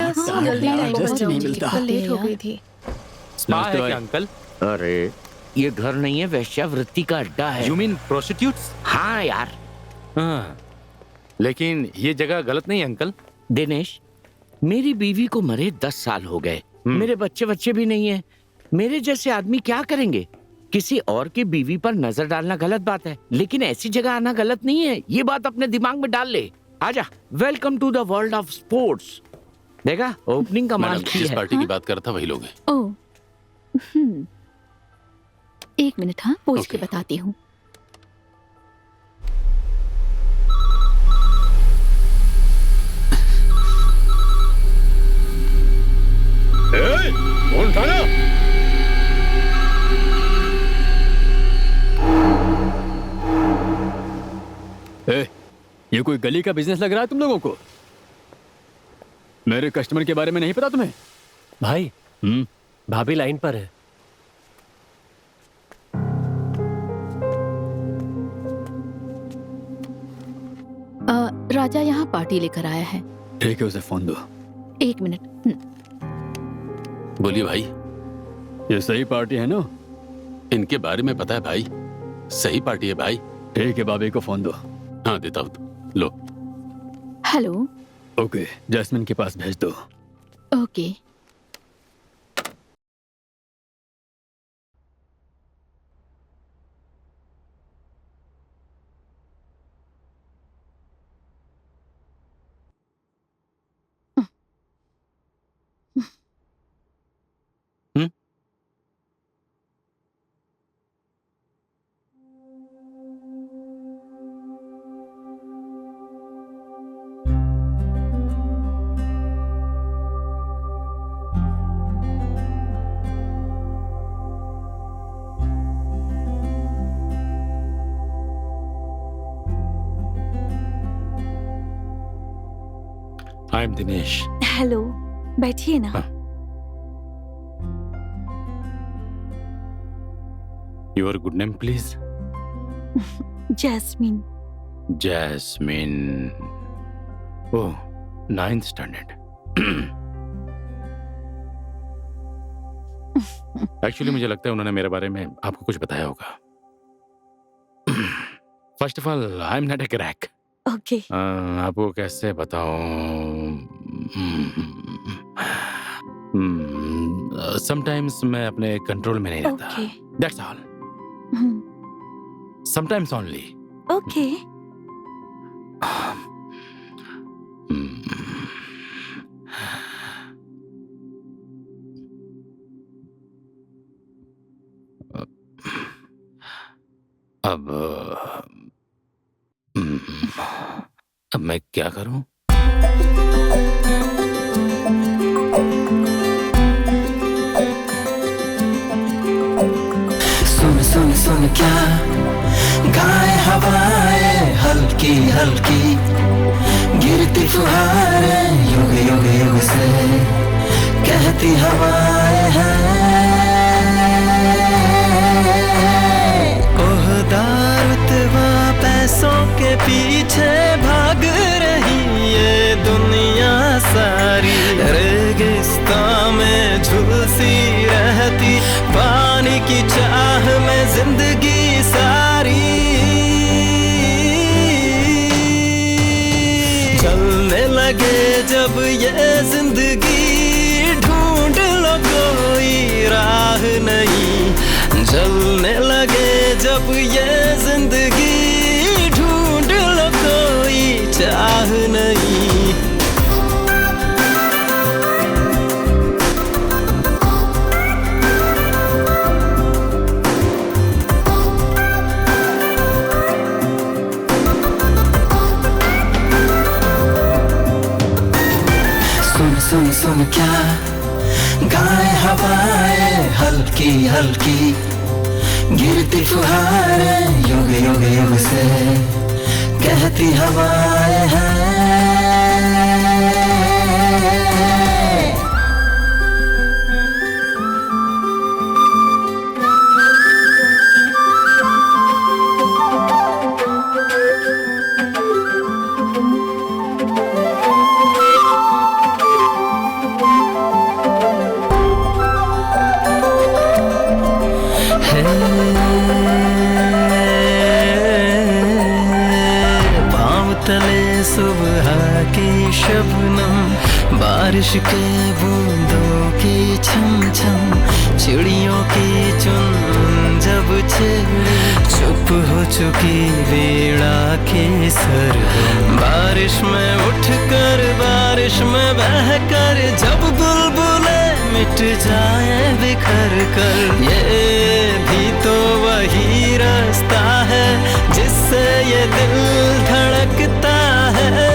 बस जल्दी टाइम पर जाऊंगी, कल लेट हो गई थी। स्पा है क्या अंकल? अरे ये घर नहीं है, वेश्यावृत्ति का अड्डा है। You mean prostitutes? हाँ यार। हाँ, लेकिन ये जगह गलत नहीं है अंकल। दिनेश, मेरी बीवी को मरे 10 साल हो गए, मेरे बच्चे भी नहीं है। मेरे जैसे आदमी क्या करेंगे? किसी और की बीवी पर नजर डालना गलत बात है, लेकिन ऐसी जगह आना गलत नहीं है। ये बात अपने दिमाग में डाल ले। आजा, welcome to the world of sports. देखा, ओपनिंग का माल की जिस है। पार्टी की बात कर रहा था वही लोग हैं। ओह, एक मिनट, हाँ पूछ के बताती हूँ। फोन उठाना। ये कोई गली का बिजनेस लग रहा है तुम लोगों को? मेरे कस्टमर के बारे में नहीं पता तुम्हें? भाई, भाभी लाइन पर है। राजा यहाँ पार्टी लेकर आया है। ठीक है, उसे फोन दो। एक मिनट। बोलिए भाई। ये सही पार्टी है ना? इनके बारे में पता है भाई, सही पार्टी है भाई। ठीक है, भाभी को फोन दो। हाँ देता हूँ, लो। हेलो। ओके, जैस्मिन के पास भेज दो। Okay. I am Dinesh. Hello, बैठिए ना। Your good name please. Jasmine. Jasmine. Oh, 9th standard. Actually मुझे लगता है उन्होंने मेरे बारे में आपको कुछ बताया होगा। First of all, I am not a crack. Okay. आपको कैसे बताऊं? समटाइम्स मैं अपने कंट्रोल में नहीं रहता। That's all. Sometimes only. Okay. अब मैं क्या करूं? सुन सुन सुन क्या गाए हवाएं हल्की हल्की, गिरती फुहारें युग युग युग से कहती हवाएं हैं। ओहदा रुतबा पैसों के पीछे भाग रही ये दुनिया सारी, रेगिस्तान में झुलसी रहती पानी की चाह में जिंदगी सारी। चलने लगे जब ये जिंदगी, ढूंढ लो कोई राह नहीं। जलने लगे जब ये जिंदगी, ढूंढ लो कोई चाह नहीं। सुन सुन सुन क्या गाए हवाएं हल्की हल्की, गिरती फुहारें युग युग युग से कहती हवाएं हैं। शबनम, बारिश के बूंदों की छम छम, चिड़ियों की चुन जब छेड़े, चुप हो चुकी वीणा के सरगम, बारिश में उठकर बारिश में बहकर, जब बुलबुलें मिट जाए बिखर कर, ये भी तो वही रास्ता है जिससे ये दिल धड़कता है।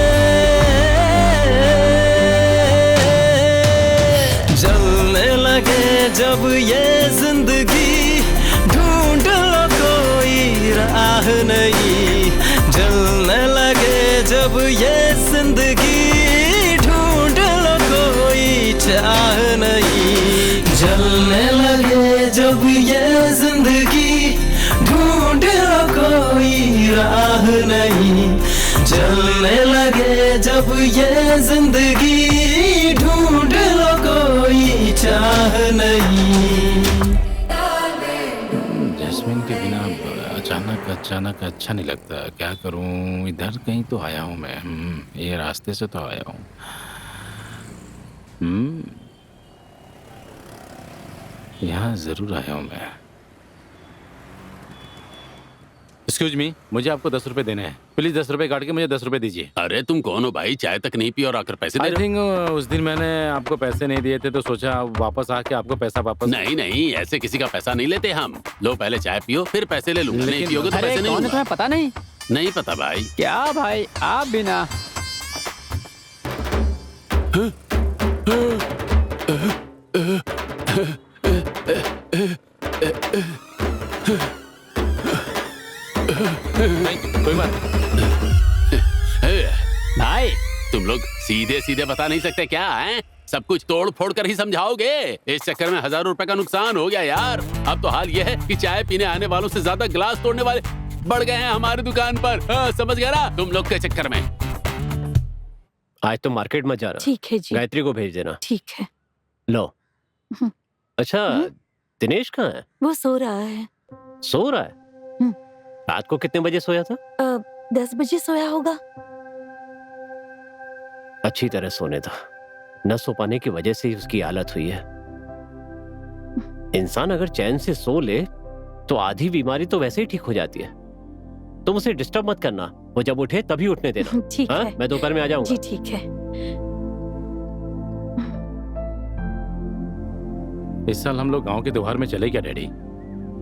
जलने लगे जब ये जिंदगी, ढूंढ लो कोई राह नहीं, जलने लगे जब ये जिंदगी, ढूंढ लो कोई चाह नहीं, जलने लगे जब ये जिंदगी, ढूंढ लो कोई राह नहीं, जलने लगे जब ये जिंदगी, ढूंढ लो कोई चाह नहीं। जैस्मिन के बिना अचानक अच्छा नहीं लगता। क्या करूं, इधर कहीं तो आया हूं मैं। ये रास्ते से तो आया हूं। यहाँ जरूर आया हूं मैं। एक्सक्यूज मी, मुझे आपको 10 रुपए देने हैं। प्लीज 10 रुपए काट के मुझे 10 रुपए दीजिए। अरे तुम कौन हो भाई, चाय तक नहीं पी और आकर पैसे दे आई रहे थिंक उस दिन मैंने आपको पैसे नहीं दिए थे तो सोचा वापस आके आपको पैसा वापस। नहीं नहीं, ऐसे किसी का पैसा नहीं लेते हम। लो पहले चाय पियो फिर पैसे ले लूंगा। नहीं पियोगे तो पैसे नहीं लूंगा। तुम्हें पता नहीं? नहीं पता भाई। क्या भाई, आप बिना कोई बात भाई, तुम लोग सीधे सीधे बता नहीं सकते क्या हैं? सब कुछ तोड़ फोड़ कर ही समझाओगे। इस चक्कर में हजारों रुपए का नुकसान हो गया यार। अब तो हाल ये है कि चाय पीने आने वालों से ज्यादा गिलास तोड़ने वाले बढ़ गए हैं हमारी दुकान पर। समझ गया ना, तुम लोग के चक्कर में। आज तो मार्केट में जा रहा। ठीक है जी, गायत्री को भेज देना। ठीक है। लो। अच्छा, दिनेश कहाँ है? वो सो रहा है। सो रहा है? रात को कितने बजे सोया था? 10 बजे सोया होगा। अच्छी तरह सोने था। न सो पाने की वजह से ही उसकी हालत हुई है। इंसान अगर चैन से सो ले तो आधी बीमारी तो वैसे ही ठीक हो जाती है। तुम उसे डिस्टर्ब मत करना, वो जब उठे तभी उठने देना। ठीक है। मैं दोपहर में आ जाऊंगा। जी ठीक है। इस साल हम लोग गांव के त्योहार में चले क्या डैडी?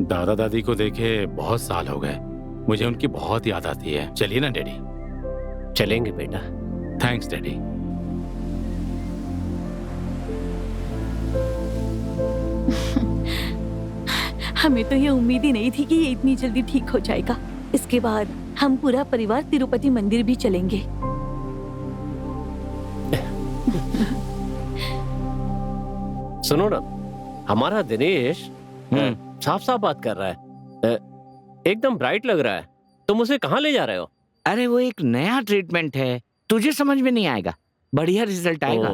दादा दादी को देखे बहुत साल हो गए। मुझे उनकी बहुत याद आती है। चलिए ना डैडी। चलेंगे बेटा। Thanks daddy. हमें तो ये उम्मीद ही नहीं थी कि ये इतनी जल्दी ठीक हो जाएगा। इसके बाद हम पूरा परिवार तिरुपति मंदिर भी चलेंगे। सुनो ना, हमारा दिनेश साफ साफ बात कर रहा है, एकदम ब्राइट लग रहा है। तुम उसे कहाँ ले जा रहे हो? अरे वो एक नया ट्रीटमेंट है, तुझे समझ में नहीं आएगा, बढ़िया रिजल्ट आएगा।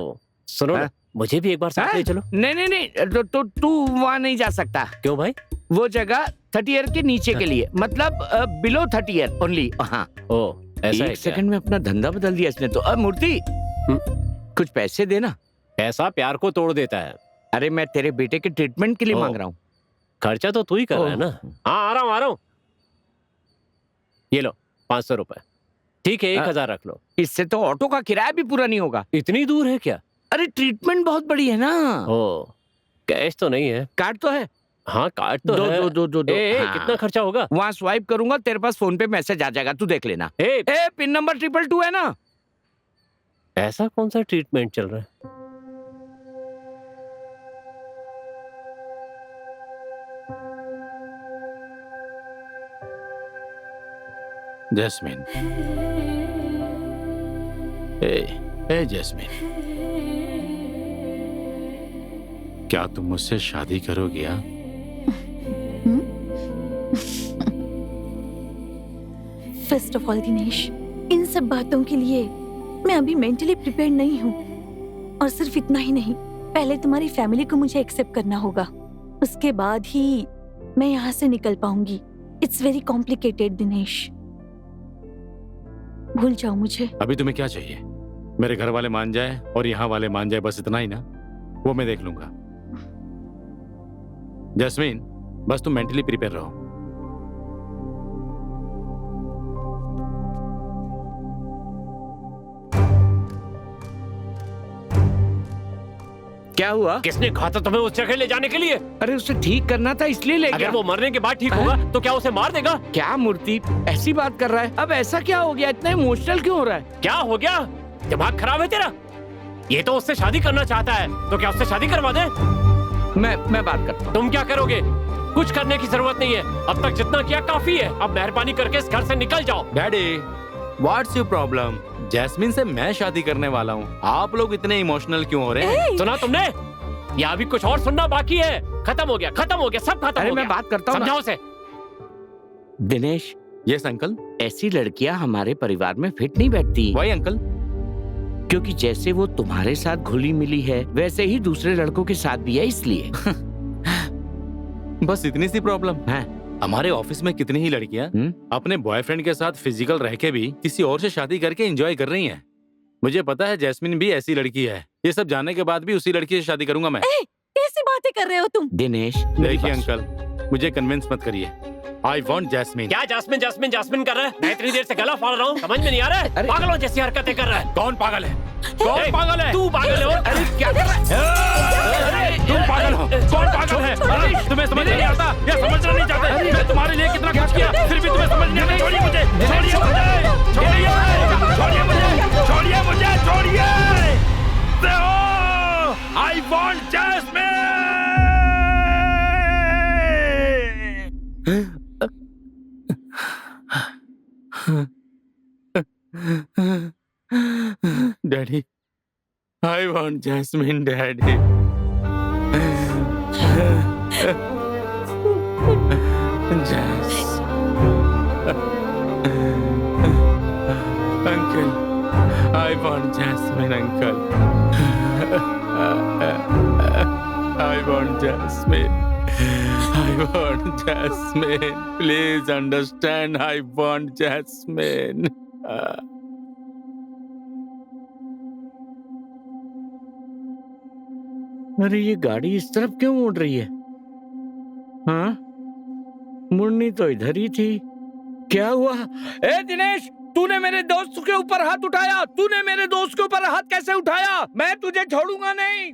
सुनो ना, मुझे भी एक बार साथ ले चलो। नहीं, तो तू वहाँ नहीं जा सकता। क्यों भाई? वो जगह 30 ईयर के नीचे के लिए, मतलब बिलो 30 ईयर ओनली। हाँ। ऐसा एक सेकंड में अपना धंधा बदल दिया इसने तो। मूर्ति, कुछ पैसे देना। ऐसा प्यार को तोड़ देता है। अरे मैं तेरे बेटे के ट्रीटमेंट के लिए मांग रहा हूँ। खर्चा तो तू ही कर रहा है ना। हाँ, आ रहा हूँ। ये लो 500 रुपए। ठीक है, 1000 रख लो। इससे तो ऑटो का किराया भी पूरा नहीं होगा। इतनी दूर है क्या? अरे ट्रीटमेंट बहुत बड़ी है ना। कैश तो नहीं है? कार्ड तो है। हाँ, कार्ड तो है। दो। हाँ। कितना खर्चा होगा? वहाँ स्वाइप करूंगा, तेरे पास फोन पे मैसेज आ जाएगा, तू देख लेना। पिन नंबर 222 है ना। ऐसा कौन सा ट्रीटमेंट चल रहा है? जैस्मिन, ए जैस्मिन, क्या तुम मुझसे शादी करोगी? हाँ, फर्स्ट ऑफ ऑल दिनेश, इन सब बातों के लिए मैं अभी मेंटली प्रिपेयर्ड नहीं हूँ। और सिर्फ इतना ही नहीं, पहले तुम्हारी फैमिली को मुझे एक्सेप्ट करना होगा, उसके बाद ही मैं यहाँ से निकल पाऊंगी। इट्स वेरी कॉम्प्लिकेटेड दिनेश, भूल जाओ मुझे। अभी तुम्हें क्या चाहिए? मेरे घर वाले मान जाए और यहाँ वाले मान जाए, बस इतना ही ना, वो मैं देख लूंगा। जैस्मीन, बस तुम मेंटली प्रिपेयर रहो। क्या हुआ? किसने कहा था तुम्हें उस जगह ले जाने के लिए? अरे उसे ठीक करना था इसलिए ले अगर गया। वो मरने के बाद ठीक होगा तो क्या उसे मार देगा? क्या मूर्ति ऐसी बात कर रहा है? अब ऐसा क्या हो गया? इतना इमोशनल क्यों हो रहा है? क्या हो गया? दिमाग खराब है तेरा? ये तो उससे शादी करना चाहता है, तो क्या उससे शादी करवा दे? मैं बात करता हूँ। तुम क्या करोगे? कुछ करने की जरूरत नहीं है, अब तक जितना किया काफी है। अब मेहरबानी करके इस घर से निकल जाओ। Daddy, what's your problem? Jasmine से मैं शादी करने वाला हूँ, आप लोग इतने इमोशनल क्यों हो रहे हैं? सुना तुमने? या अभी कुछ और सुनना बाकी है? खत्म हो गया, खत्म हो गया, सब खत्म अरे हो गया। मैं बात करता हूँ। समझाओ उसे। Dinesh, yes uncle. ऐसी लड़कियां हमारे परिवार में फिट नहीं बैठती। Why uncle? क्योंकि जैसे वो तुम्हारे साथ घुली मिली है वैसे ही दूसरे लड़कों के साथ भी है, इसलिए। बस इतनी सी प्रॉब्लम है। हमारे ऑफिस में कितनी ही लड़कियां अपने बॉयफ्रेंड के साथ फिजिकल रह के भी किसी और से शादी करके एंजॉय कर रही हैं। मुझे पता है जैस्मिन भी ऐसी लड़की है। ये सब जानने के बाद भी उसी लड़की से शादी करूंगा मैं। कैसी बातें कर रहे हो तुम? दिनेश, देखिए अंकल, मुझे कन्विंस मत करिए। I want Jasmine. क्या जैस्मिन जैस्मिन जैस्मिन कर रहा है? मैं इतनी देर से गला फाड़ रहा हूँ, समझ में नहीं आ रहा है? पागलों जैसी हरकतें कर रहा है। कौन पागल है? कौन पागल है? तू पागल है। और अरे क्या कर रहा है? तुम पागल हो। कौन पागल है? तुम्हें समझ नहीं आता या समझना नहीं चाहते? मैं तुम्हारे लिए कितना कुछ किया, फिर भी तुम्हें समझ नहीं आता। छोड़िए मुझे, छोड़िए मुझे, छोड़िए, छोड़िए मुझे, छोड़िए मुझे, छोड़िए। I want Jasmine. Daddy, I want Jasmine, Daddy. Jas. Uncle, I want Jasmine, Uncle. I want Jasmine. I want Jasmine. Please understand, I want Jasmine. अरे ये गाड़ी इस तरफ क्यों मुड़ रही है? हाँ, मुड़नी तो इधर ही थी। क्या हुआ? ए दिनेश, तूने मेरे दोस्त के ऊपर हाथ उठाया। तूने मेरे दोस्त के ऊपर हाथ कैसे उठाया? मैं तुझे छोड़ूंगा नहीं।